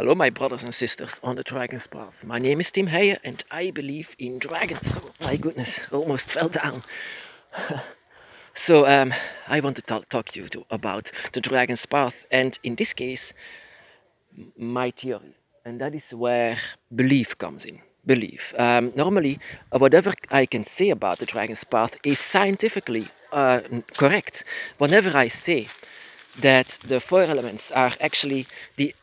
Hello, my brothers and sisters on the Dragon's Path. My name is Tim Heyer, and I believe in dragons. Oh, my goodness, almost fell down. So, I want to talk to you about the Dragon's Path, and in this case, my theory. And that is where belief comes in. Belief. Normally, whatever I can say about the Dragon's Path is scientifically correct. Whenever I say that the four elements are actually the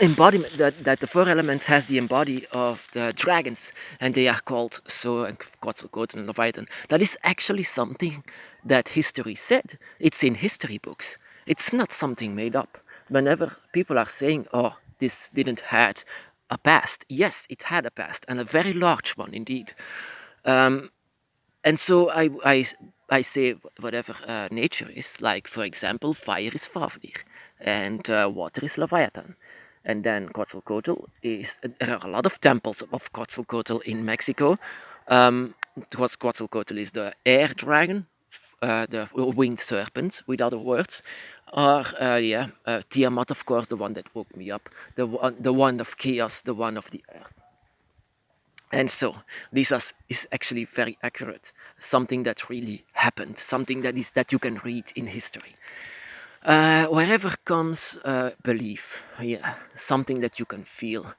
embodiment, that the four elements has the embody of the dragons, and they are called so and Quetzalcoatl and Leviathan. That is actually something that history said. It's in history books. It's not something made up. Whenever people are saying, "Oh, this didn't had a past," yes, it had a past, and a very large one indeed. Um, and so I say whatever nature is, like for example, fire is Fafnir, and water is Leviathan. And then Quetzalcoatl is, there are a lot of temples of Quetzalcoatl in Mexico. Quetzalcoatl is the air dragon, the winged serpent, with other words. Or, Tiamat, of course, the one that woke me up, the one of chaos, the one of the earth. And so this is actually very accurate, something that really happened, something that you can read in history. Wherever comes belief, yeah, something that you can feel,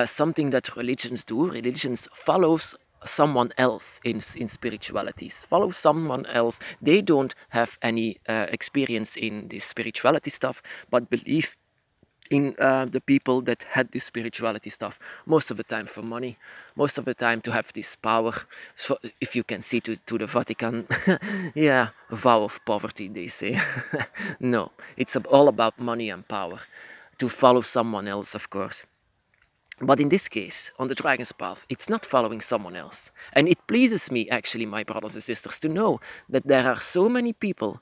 something that religions do. Religions follows someone else in spiritualities, follow someone else. They don't have any experience in this spirituality stuff, but believe in the people that had this spirituality stuff, most of the time for money, most of the time to have this power. So if you can see to the Vatican, yeah, a vow of poverty, they say. No, it's all about money and power, to follow someone else, of course. But in this case, on the Dragon's Path, it's not following someone else. And it pleases me, actually, my brothers and sisters, to know that there are so many people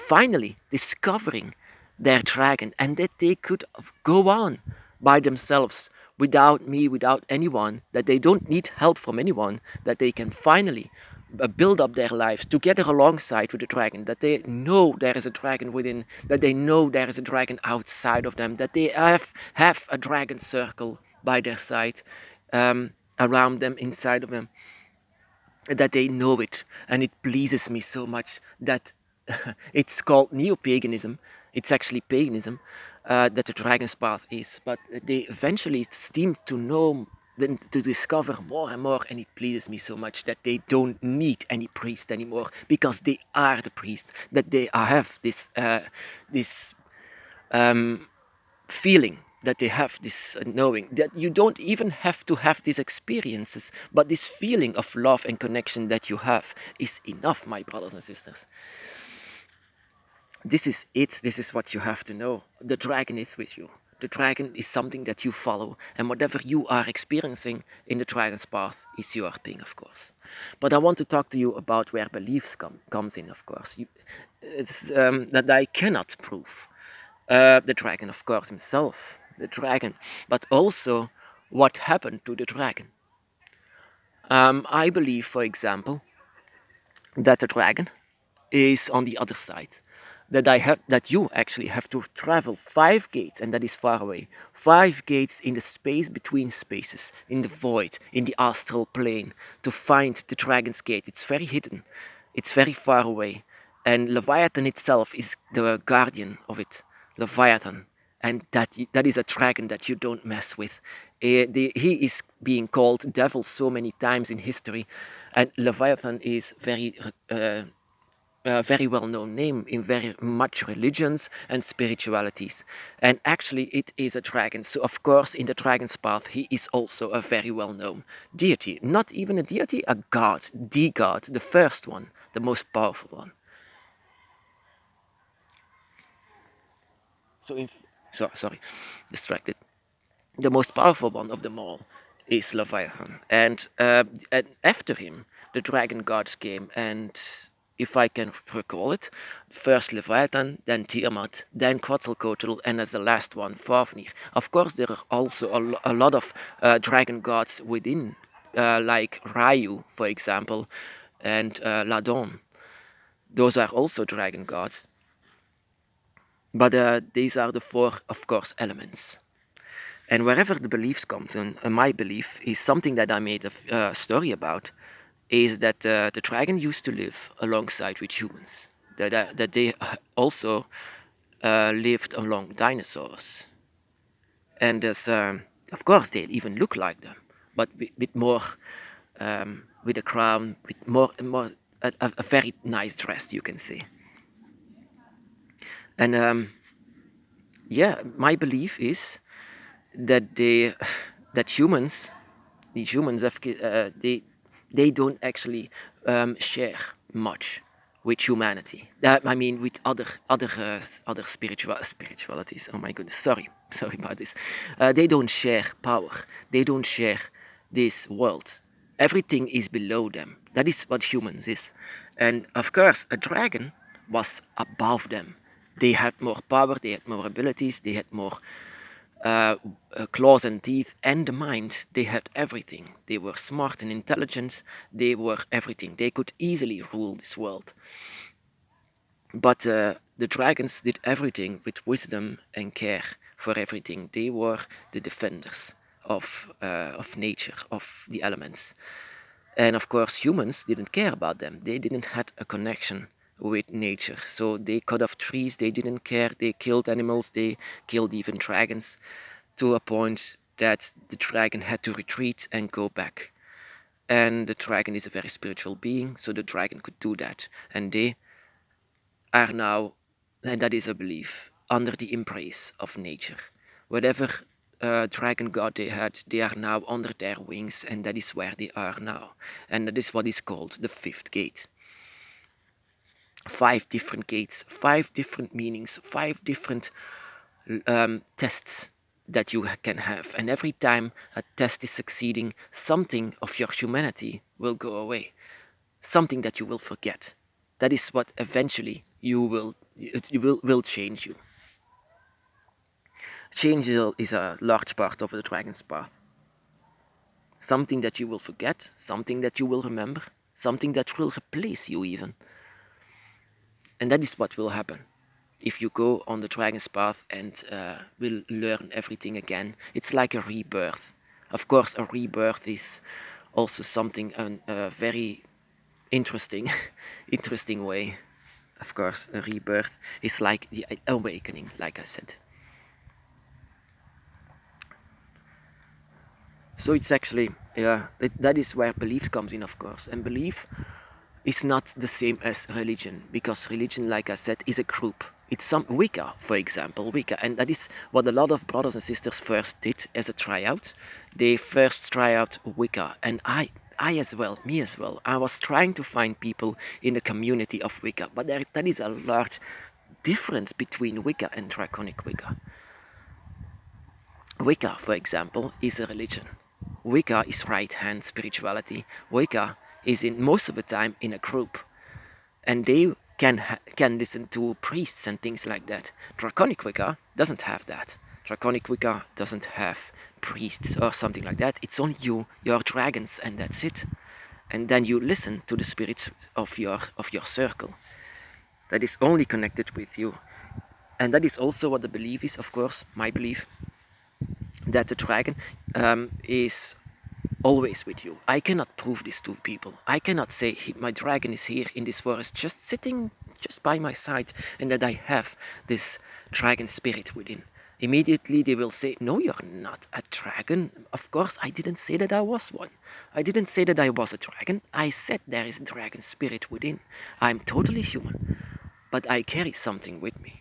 finally discovering their dragon, and that they could go on by themselves without me, without anyone, that they don't need help from anyone, that they can finally build up their lives together alongside with the dragon, that they know there is a dragon within, that they know there is a dragon outside of them, that they have a dragon circle by their side, around them, inside of them, that they know it. And it pleases me so much that it's called neo-paganism. It's actually paganism, that the Dragon's Path is. But they eventually seem to know, then to discover more and more, and it pleases me so much that they don't need any priest anymore, because they are the priests. That they have this feeling, that they have this knowing, that you don't even have to have these experiences, but this feeling of love and connection that you have is enough, my brothers and sisters. This is it. This is what you have to know. The dragon is with you. The dragon is something that you follow, and whatever you are experiencing in the dragon's path is your thing, of course. But I want to talk to you about where beliefs comes in, of course. It's that I cannot prove. The dragon, of course, himself, the dragon, but also what happened to the dragon. I believe, for example, that the dragon is on the other side. That you actually have to travel 5 gates, and that is far away. 5 gates in the space between spaces, in the void, in the astral plane, to find the dragon's gate. It's very hidden. It's very far away. And Leviathan itself is the guardian of it. Leviathan. And that is a dragon that you don't mess with. He is being called devil so many times in history, and Leviathan is very well known name in very much religions and spiritualities. And actually, it is a dragon. So, of course, in the dragon's path, he is also a very well known deity. Not even a deity, a god. The god, the first one, the most powerful one. So, sorry, distracted. The most powerful one of them all is Leviathan. And after him, the dragon gods came, and if I can recall it, first Leviathan, then Tiamat, then Quetzalcoatl, and as the last one, Fafnir. Of course, there are also a lot of dragon gods within, like Ryu, for example, and Ladon. Those are also dragon gods. But these are the four, of course, elements. And wherever the beliefs comes in, my belief is something that I made a story about, is that the dragon used to live alongside with humans. That they also lived along dinosaurs. And there's, of course, they even look like them, but with more, with a crown, with more a very nice dress, you can say. And yeah, my belief is that that humans, these humans have, they don't actually share much with humanity. I mean, with other spiritualities. Oh my goodness, sorry about this. They don't share power. They don't share this world. Everything is below them. That is what humans is, and of course, a dragon was above them. They had more power. They had more abilities. They had more uh, claws and teeth and the mind. They had everything. They were smart and intelligent. They were everything. They could easily rule this world. But the dragons did everything with wisdom and care for everything. They were the defenders of nature, of the elements. And of course, humans didn't care about them. They didn't have a connection with nature. So they cut off trees. They didn't care. They killed animals. They killed even dragons, to a point that the dragon had to retreat and go back. And the dragon is a very spiritual being, so the dragon could do that. And they are now, and that is a belief, under the embrace of nature. Whatever dragon god they had, they are now under their wings, and that is where they are now. And that is what is called the fifth gate. 5 different gates, 5 different meanings, 5 different tests that you can have. And every time a test is succeeding, something of your humanity will go away, something that you will forget. That is what eventually will change you. Change is a large part of the dragon's path. Something that you will forget, something that you will remember, something that will replace you even. And that is what will happen if you go on the dragon's path and will learn everything again. It's like a rebirth. Of course, a rebirth is also something a very interesting, interesting way. Of course, a rebirth is like the awakening, like I said. So it's actually, yeah, that is where belief comes in, of course. And belief is not the same as religion, because religion, like I said, is a group. It's some Wicca, for example, Wicca, and that is what a lot of brothers and sisters first did as a tryout. They first try out Wicca, and I as well, me as well. I was trying to find people in the community of Wicca, but that is a large difference between Wicca and draconic Wicca. Wicca, for example, is a religion. Wicca is right-hand spirituality. Wicca is in most of the time in a group, and they can listen to priests and things like that. Draconic Wicca doesn't have that. Draconic Wicca doesn't have priests or something like that. It's only you, your dragons, and that's it. And then you listen to the spirits of your circle. That is only connected with you. And that is also what the belief is, of course, my belief, that the dragon is always with you. I cannot prove this to people. I cannot say my dragon is here in this forest, just sitting just by my side, and that I have this dragon spirit within. Immediately they will say, no, you're not a dragon. Of course, I didn't say that I was one. I didn't say that I was a dragon. I said there is a dragon spirit within. I'm totally human, but I carry something with me.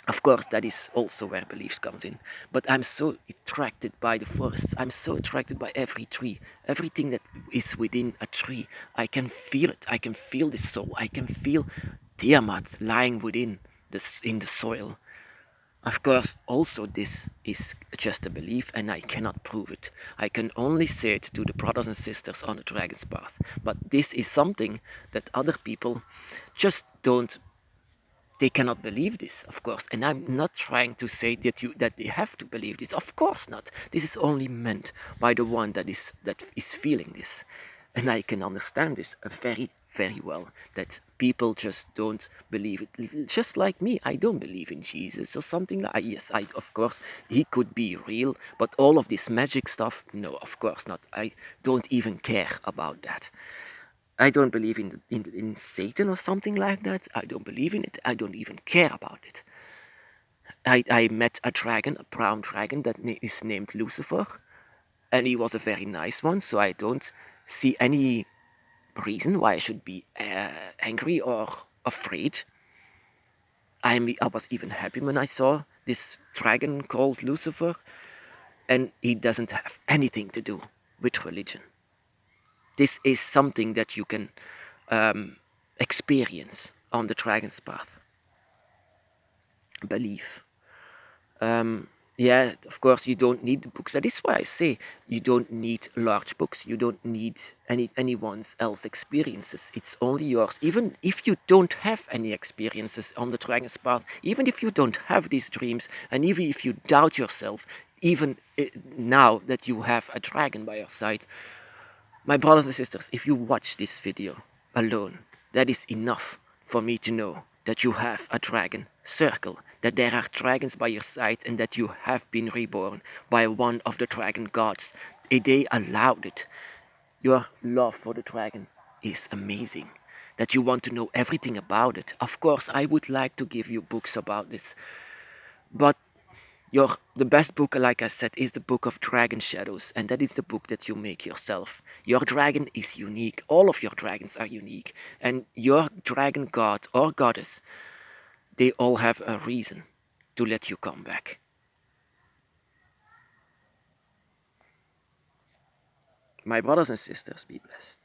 Of course, that is also where beliefs comes in. But I'm so attracted by the forests. I'm so attracted by every tree, everything that is within a tree. I can feel it. I can feel the soul. I can feel Tiamat lying within in the soil. Of course, also this is just a belief, and I cannot prove it. I can only say it to the brothers and sisters on the Dragon's Path. But this is something that other people just don't, they cannot believe this, of course. And I'm not trying to say that they have to believe this. Of course not. This is only meant by the one that is feeling this. And I can understand this very, very well that people just don't believe it. Just like me, I don't believe in Jesus or something like. Yes, I of course he could be real, but all of this magic stuff, no, of course not. I don't even care about that. I don't believe in Satan or something like that. I don't believe in it. I don't even care about it. I met a dragon, a brown dragon that is named Lucifer, and he was a very nice one. So I don't see any reason why I should be angry or afraid. I was even happy when I saw this dragon called Lucifer, and he doesn't have anything to do with religion. This is something that you can experience on the dragon's path. Belief. Um, yeah, of course, you don't need the books. That is why I say you don't need large books. You don't need anyone else's experiences. It's only yours. Even if you don't have any experiences on the dragon's path, even if you don't have these dreams, and even if you doubt yourself, even now that you have a dragon by your side, my brothers and sisters, if you watch this video alone, that is enough for me to know that you have a dragon circle, that there are dragons by your side, and that you have been reborn by one of the dragon gods. They allowed it. Your love for the dragon is amazing. That you want to know everything about it. Of course, I would like to give you books about this, but the best book, like I said, is the book of Dragon Shadows, and that is the book that you make yourself. Your dragon is unique. All of your dragons are unique, and your dragon god or goddess, they all have a reason to let you come back. My brothers and sisters, be blessed.